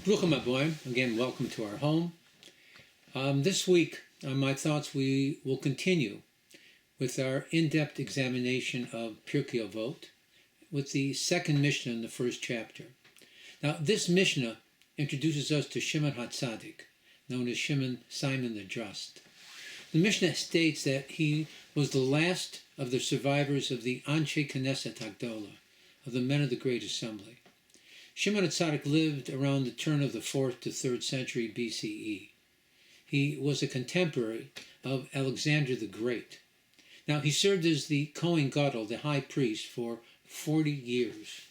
Bruchim Aboim, again, welcome to our home. This week, on My Thoughts, we will continue with our in-depth examination of Pirkei Avot with the second Mishnah in the first chapter. Now, this Mishnah introduces us to Shimon HaTzadik, known as Simon the Just. The Mishnah states that he was the last of the survivors of the Anshe Knesset Hagdolah, of the men of the Great Assembly. Shimon HaTzadik lived around the turn of the 4th to 3rd century BCE. He was a contemporary of Alexander the Great. Now, he served as the Kohen Gadol, the high priest, for 40 years.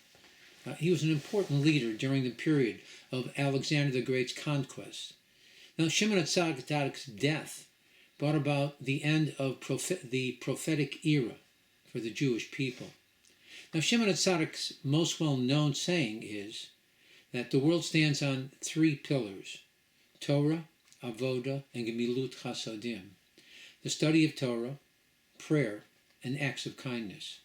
He was an important leader during the period of Alexander the Great's conquest. Now, Shimon HaTzadik's death brought about the end of the prophetic era for the Jewish people. Now, Shimon HaTzadik's most well-known saying is that the world stands on three pillars: Torah, Avoda, and Gemilut Chasodim, the study of Torah, prayer, and acts of kindness.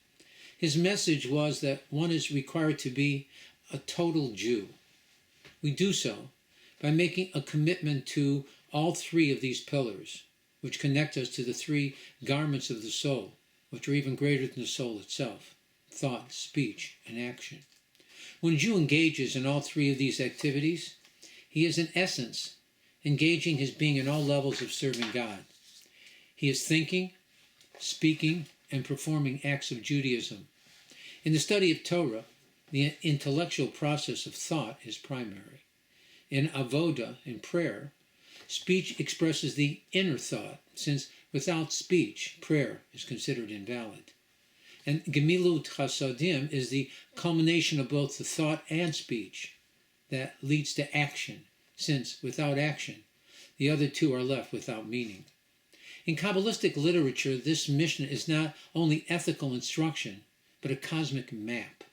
His message was that one is required to be a total Jew. We do so by making a commitment to all three of these pillars, which connect us to the three garments of the soul, which are even greater than the soul itself: thought, speech, and action. When a Jew engages in all three of these activities, he is in essence engaging his being in all levels of serving God. He is thinking, speaking, and performing acts of Judaism. In the study of Torah, the intellectual process of thought is primary. In Avoda, in prayer, speech expresses the inner thought, since without speech, prayer is considered invalid. And Gemilut Chasodim is the culmination of both the thought and speech that leads to action, since without action, the other two are left without meaning. In Kabbalistic literature, this Mishnah is not only ethical instruction, but a cosmic map.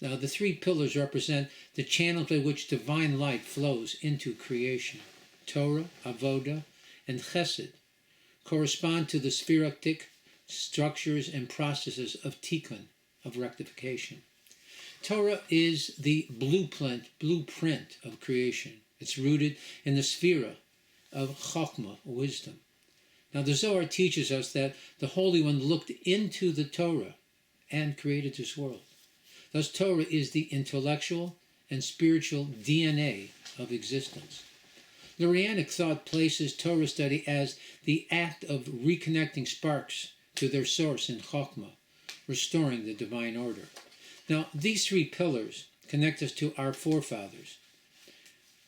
Now, the three pillars represent the channels by which divine light flows into creation. Torah, Avoda, and Chesed correspond to the spherotic structures and processes of tikkun, of rectification. Torah is the blueprint of creation. It's rooted in the sphera of Chokhmah, wisdom. Now, the Zohar teaches us that the Holy One looked into the Torah and created this world. Thus, Torah is the intellectual and spiritual DNA of existence. Lurianic thought places Torah study as the act of reconnecting sparks to their source in Chokhmah, restoring the divine order. Now, these three pillars connect us to our forefathers: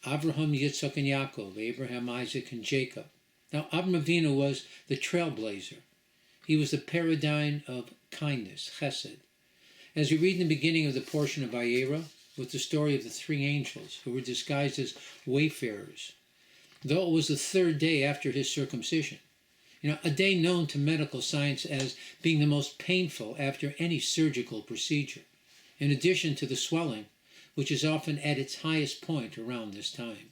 Abraham, Yitzchak, and Yaakov, Abraham, Isaac, and Jacob. Now, Abraham Avinu was the trailblazer. He was the paradigm of kindness, chesed. As we read in the beginning of the portion of Vayera, with the story of the three angels who were disguised as wayfarers, though it was the third day after his circumcision, a day known to medical science as being the most painful after any surgical procedure, in addition to the swelling, which is often at its highest point around this time.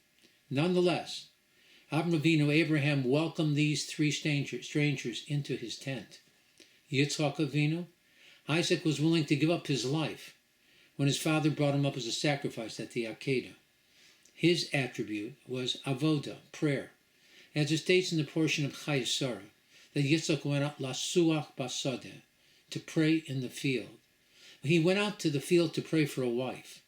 Nonetheless, Abraham welcomed these three strangers into his tent. Yitzchak Avinu, Isaac was willing to give up his life when his father brought him up as a sacrifice at the Akedah. His attribute was Avoda, prayer, as it states in the portion of Chayei Sarah, that Yitzchak went out lasuach basadeh, to pray in the field. He went out to the field to pray for a wife.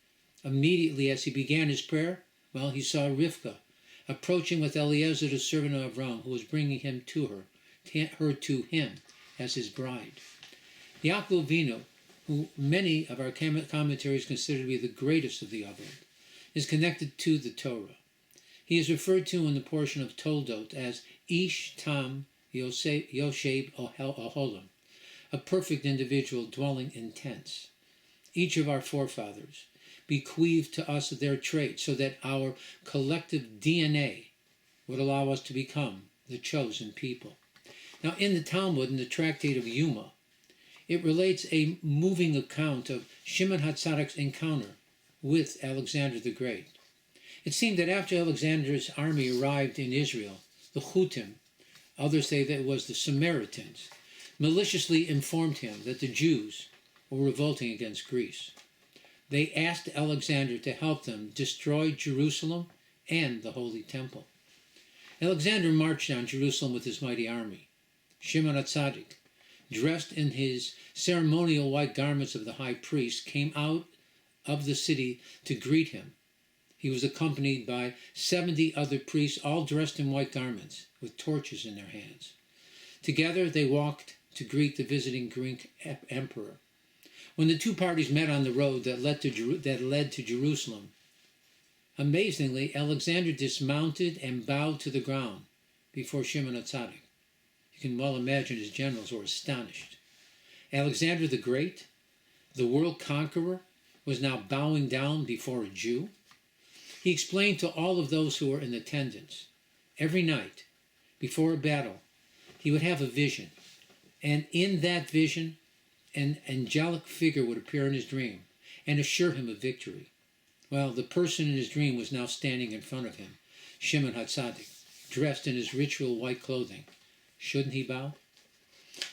Immediately as he began his prayer, he saw Rivka approaching with Eliezer, the servant of Avram, who was bringing him to her as his bride. Yaakov Avinu, who many of our commentaries consider to be the greatest of the Avot, is connected to the Torah. He is referred to in the portion of Toldot as Ish Tam Yosheb Oholam, a perfect individual dwelling in tents. Each of our forefathers bequeathed to us their traits so that our collective DNA would allow us to become the chosen people. Now, in the Talmud, in the tractate of Yuma, it relates a moving account of Shimon HaTzadik's encounter with Alexander the Great. It seemed that after Alexander's army arrived in Israel, the Chutim, others say that it was the Samaritans, maliciously informed him that the Jews were revolting against Greece. they asked Alexander to help them destroy Jerusalem and the Holy Temple. Alexander marched on Jerusalem with his mighty army. Shimon HaTzadik, dressed in his ceremonial white garments of the high priest, came out of the city to greet him. He was accompanied by 70 other priests, all dressed in white garments, with torches in their hands. Together they walked to greet the visiting Greek emperor. When the two parties met on the road that led to Jerusalem, amazingly, Alexander dismounted and bowed to the ground before Shimon HaTzadik. You can well imagine his generals were astonished. Alexander the Great, the world conqueror, was now bowing down before a Jew. He explained to all of those who were in attendance, every night, before a battle, he would have a vision. And in that vision, an angelic figure would appear in his dream and assure him of victory. Well, the person in his dream was now standing in front of him, Shimon HaTzadik, dressed in his ritual white clothing. Shouldn't he bow?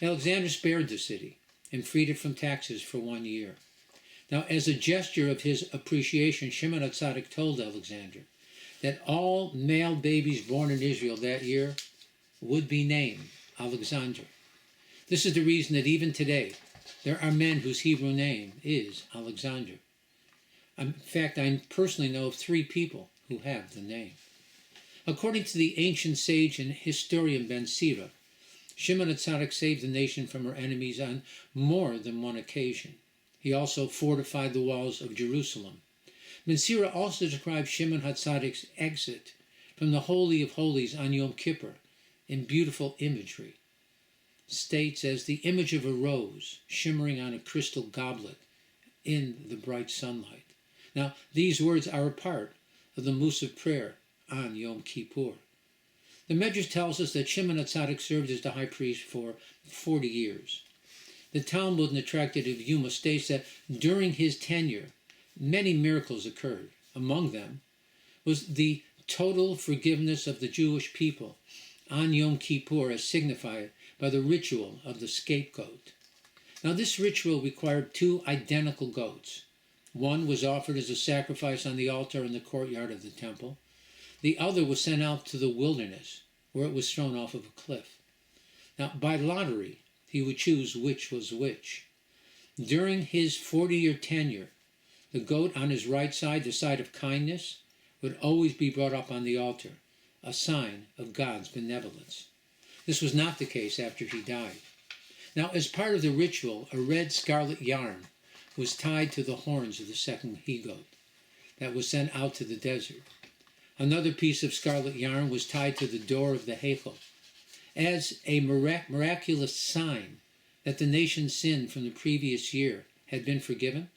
Alexander spared the city and freed it from taxes for 1 year. Now, as a gesture of his appreciation, Shimon HaTzadik told Alexander that all male babies born in Israel that year would be named Alexander. This is the reason that even today there are men whose Hebrew name is Alexander. In fact, I personally know of 3 people who have the name. According to the ancient sage and historian Ben Sira, Shimon HaTzadik saved the nation from her enemies on more than one occasion. He also fortified the walls of Jerusalem. Ben Sira also describes Shimon HaTzadik's exit from the Holy of Holies on Yom Kippur in beautiful imagery. States as the image of a rose shimmering on a crystal goblet in the bright sunlight. Now, these words are a part of the Musaf prayer on Yom Kippur. The Medrash tells us that Shimon HaTzadik served as the high priest for 40 years. The Talmud in the Tractate of Yuma states that during his tenure, many miracles occurred. Among them was the total forgiveness of the Jewish people on Yom Kippur as signified by the ritual of the scapegoat. Now, this ritual required 2 identical goats. One was offered as a sacrifice on the altar in the courtyard of the temple. The other was sent out to the wilderness, where it was thrown off of a cliff. Now, by lottery, he would choose which was which. During his 40-year tenure, the goat on his right side, the side of kindness, would always be brought up on the altar, a sign of God's benevolence. This was not the case after he died. Now, as part of the ritual, a red scarlet yarn was tied to the horns of the second he-goat that was sent out to the desert. Another piece of scarlet yarn was tied to the door of the Heichal as a miraculous sign that the nation's sin from the previous year had been forgiven.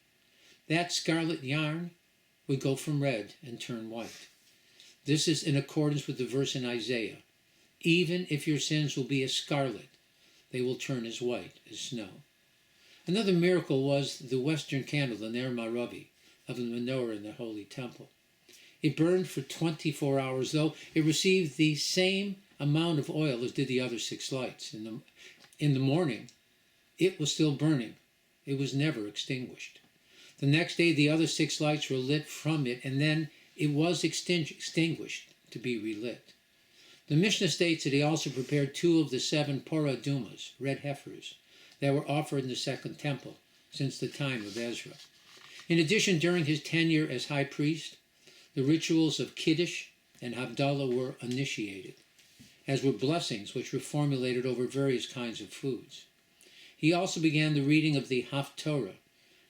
That scarlet yarn would go from red and turn white. This is in accordance with the verse in Isaiah. Even if your sins will be as scarlet, they will turn as white as snow. Another miracle was the western candle, the Ner Maravi, of the menorah in the Holy Temple. It burned for 24 hours, though it received the same amount of oil as did the other 6 lights. In the morning, it was still burning. It was never extinguished. The next day, the other 6 lights were lit from it, and then it was extinguished to be relit. The Mishnah states that he also prepared 2 of the 7 Porah Dumas, red heifers, that were offered in the Second Temple since the time of Ezra. In addition, during his tenure as high priest, the rituals of Kiddush and Havdalah were initiated, as were blessings which were formulated over various kinds of foods. He also began the reading of the Haftorah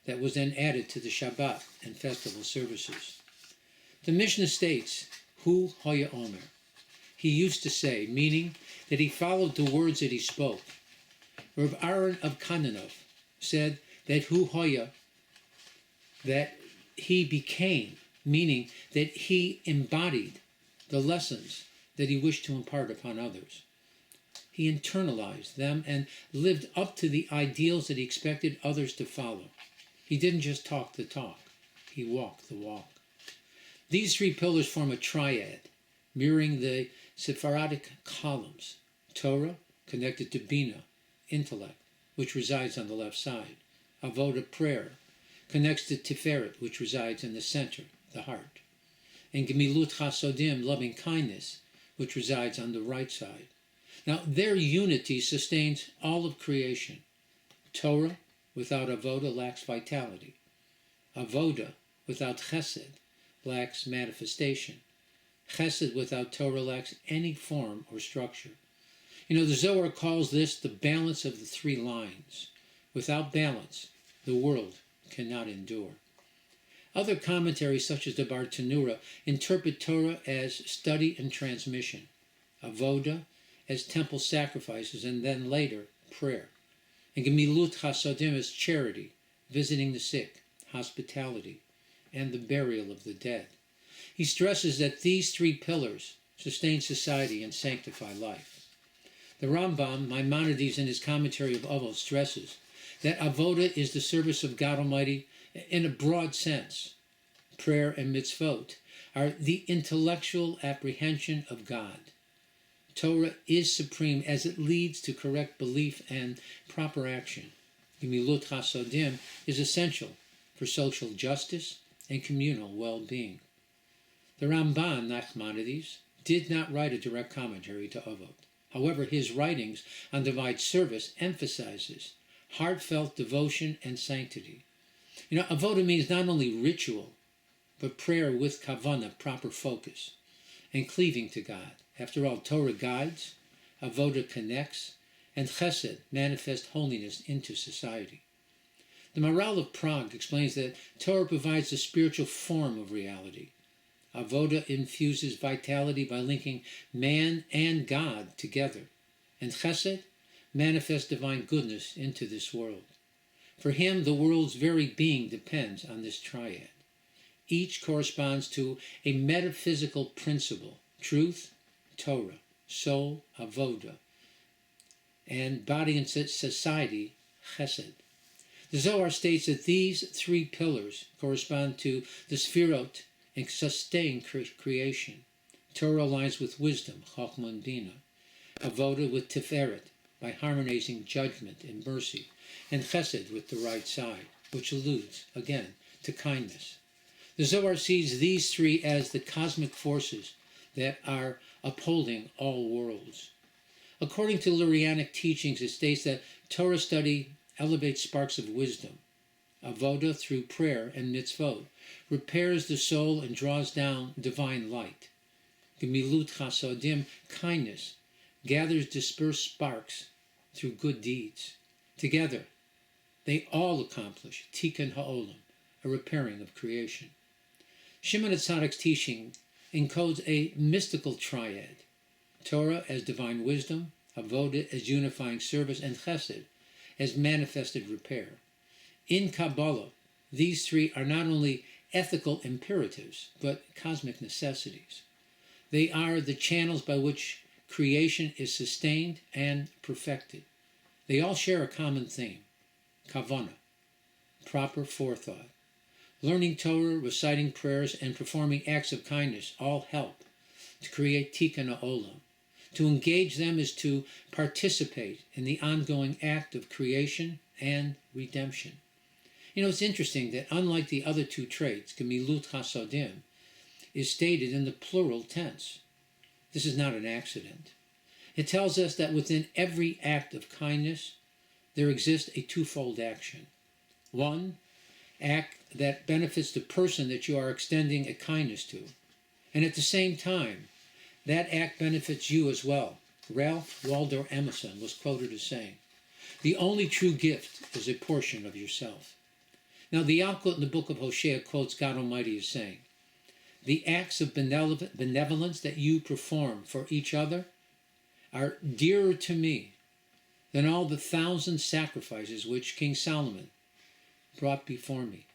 that was then added to the Shabbat and festival services. The Mishnah states, Hu Hoya Omer. He used to say, meaning that he followed the words that he spoke. Rav Aaron of Kananov said that Hu Hoya, that he became, meaning that he embodied the lessons that he wished to impart upon others. He internalized them and lived up to the ideals that he expected others to follow. He didn't just talk the talk, he walked the walk. These 3 pillars form a triad, mirroring the Sephardic columns. Torah, connected to Bina, intellect, which resides on the left side. Avodah, prayer, connects to Tiferet, which resides in the center, the heart, and Gemilut Chasodim, loving kindness, which resides on the right side. Now, their unity sustains all of creation. Torah without avoda lacks vitality. Avoda without chesed lacks manifestation. Chesed without Torah lacks any form or structure. The Zohar calls this the balance of the three lines. Without balance, the world cannot endure. Other commentaries, such as the Bartanura, interpret Torah as study and transmission, avoda as temple sacrifices, and then later, prayer, and Gemilut Chasodim as charity, visiting the sick, hospitality, and the burial of the dead. He stresses that these three pillars sustain society and sanctify life. The Rambam, Maimonides, in his commentary of Avot, stresses that avoda is the service of God Almighty in a broad sense. Prayer and mitzvot are the intellectual apprehension of God. Torah is supreme as it leads to correct belief and proper action. Gemilut Chasodim is essential for social justice and communal well-being. The Ramban, Nachmanides, did not write a direct commentary to Avot. However, his writings on divine service emphasizes heartfelt devotion and sanctity. Avoda means not only ritual, but prayer with kavanah, proper focus, and cleaving to God. After all, Torah guides, avoda connects, and chesed manifests holiness into society. The Maharal of Prague explains that Torah provides the spiritual form of reality. Avoda infuses vitality by linking man and God together, and chesed manifests divine goodness into this world. For him, the world's very being depends on this triad. Each corresponds to a metaphysical principle: truth, Torah; soul, avoda; and body and society, chesed. The Zohar states that these three pillars correspond to the sfirot and sustain creation. Torah aligns with wisdom, chokhmah and bina; avoda with tiferet, by harmonizing judgment and mercy; and chesed with the right side, which alludes, again, to kindness. The Zohar sees these three as the cosmic forces that are upholding all worlds. According to Lurianic teachings, it states that Torah study elevates sparks of wisdom. Avoda, through prayer and mitzvot, repairs the soul and draws down divine light. Gemilut Chasodim, kindness, gathers dispersed sparks through good deeds. Together, they all accomplish Tikkun Ha'olam, a repairing of creation. Shimon HaTzadik's teaching encodes a mystical triad: Torah as divine wisdom, avoda as unifying service, and chesed as manifested repair. In Kabbalah, these three are not only ethical imperatives, but cosmic necessities. They are the channels by which creation is sustained and perfected. They all share a common theme: kavanah, proper forethought. Learning Torah, reciting prayers, and performing acts of kindness all help to create Tikkun Ha'olam. To engage them is to participate in the ongoing act of creation and redemption. It's interesting that unlike the other two traits, Gemilut Chasodim is stated in the plural tense. This is not an accident. It tells us that within every act of kindness, there exists a twofold action. One, act that benefits the person that you are extending a kindness to, and at the same time, that act benefits you as well. Ralph Waldo Emerson was quoted as saying, "The only true gift is a portion of yourself." Now, the Yalkut in the book of Hosea quotes God Almighty as saying, "The acts of benevolence that you perform for each other are dearer to me than all the 1,000 sacrifices which King Solomon brought before me."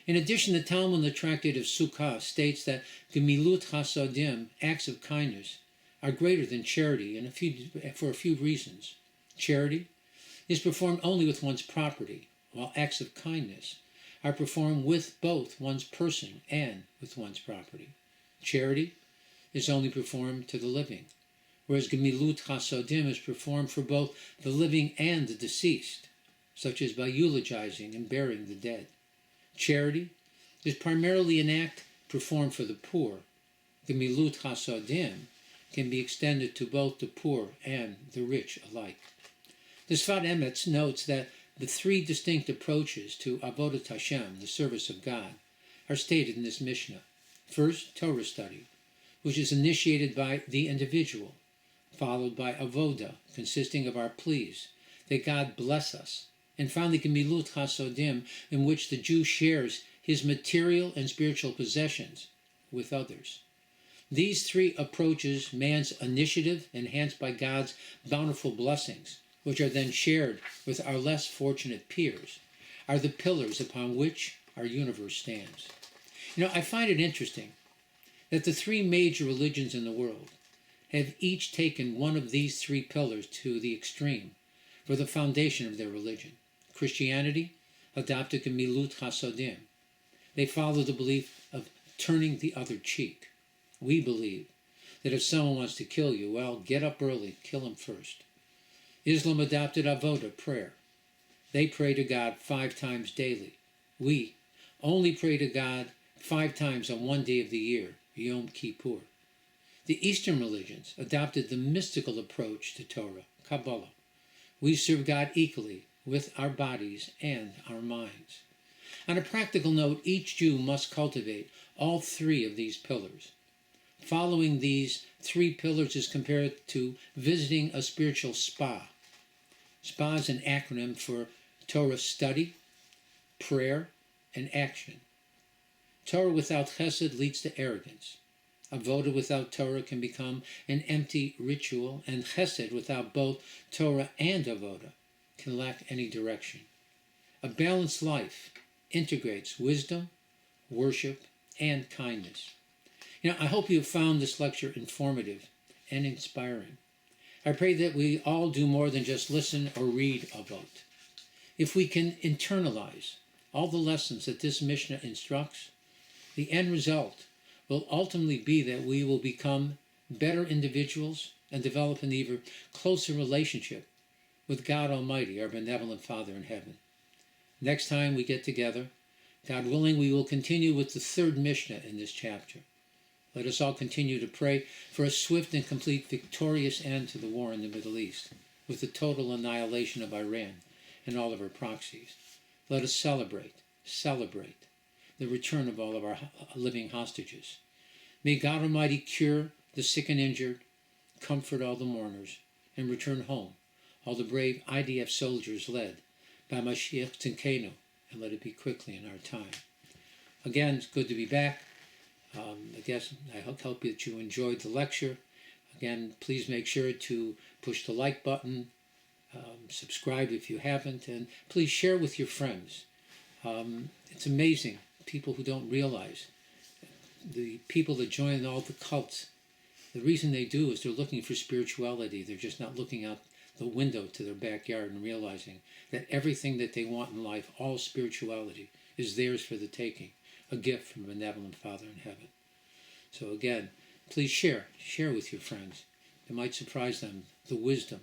In addition, the Talmud in the Tractate of Sukkah states that Gemilut Chasodim, acts of kindness, are greater than charity for a few reasons. Charity is performed only with one's property, while acts of kindness are performed with both one's person and with one's property. Charity is only performed to the living, whereas Gemilut Chasodim is performed for both the living and the deceased, such as by eulogizing and burying the dead. Charity is primarily an act performed for the poor. Gemilut Hasadim can be extended to both the poor and the rich alike. The Sfat Emetz notes that the three distinct approaches to Avodat Hashem, the service of God, are stated in this Mishnah. First, Torah study, which is initiated by the individual, followed by Avodah, consisting of our pleas, that God bless us, and finally Gemilut Hasadim, in which the Jew shares his material and spiritual possessions with others. These three approaches, man's initiative enhanced by God's bountiful blessings, which are then shared with our less fortunate peers, are the pillars upon which our universe stands. I find it interesting that the three major religions in the world have each taken one of these three pillars to the extreme for the foundation of their religion. Christianity adopted Gemilut Hasadim. They follow the belief of turning the other cheek. We believe that if someone wants to kill you, well, get up early, kill him first. Islam adopted Avodah, prayer. They pray to God 5 times daily. We only pray to God 5 times on one day of the year, Yom Kippur. The Eastern religions adopted the mystical approach to Torah, Kabbalah. We serve God equally with our bodies and our minds. On a practical note, each Jew must cultivate all three of these pillars. Following these three pillars is compared to visiting a spiritual spa. Spa is an acronym for Torah study, prayer, and action. Torah without chesed leads to arrogance. Avodah without Torah can become an empty ritual, and chesed without both Torah and avodah can lack any direction. A balanced life integrates wisdom, worship, and kindness. I hope you have found this lecture informative and inspiring. I pray that we all do more than just listen or read Avot. If we can internalize all the lessons that this Mishnah instructs, the end result will ultimately be that we will become better individuals and develop an even closer relationship with God Almighty, our benevolent Father in heaven. Next time we get together, God willing, we will continue with the third Mishnah in this chapter. Let us all continue to pray for a swift and complete victorious end to the war in the Middle East, with the total annihilation of Iran and all of our proxies. Let us celebrate the return of all of our living hostages. May God Almighty cure the sick and injured, comfort all the mourners, and return home all the brave IDF soldiers led by Mashiach Tzidkenu, and let it be quickly in our time. Again, it's good to be back. I hope that you enjoyed the lecture. Again, please make sure to push the like button, subscribe if you haven't, and please share with your friends. It's amazing, people who don't realize, the people that join all the cults, the reason they do is they're looking for spirituality. They're just not looking out the window to their backyard and realizing that everything that they want in life, all spirituality, is theirs for the taking, a gift from a benevolent Father in heaven. So again, please share with your friends. It might surprise them, the wisdom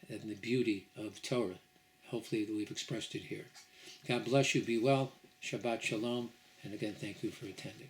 and the beauty of Torah. Hopefully we've expressed it here. God bless you, be well, Shabbat Shalom, and again, thank you for attending.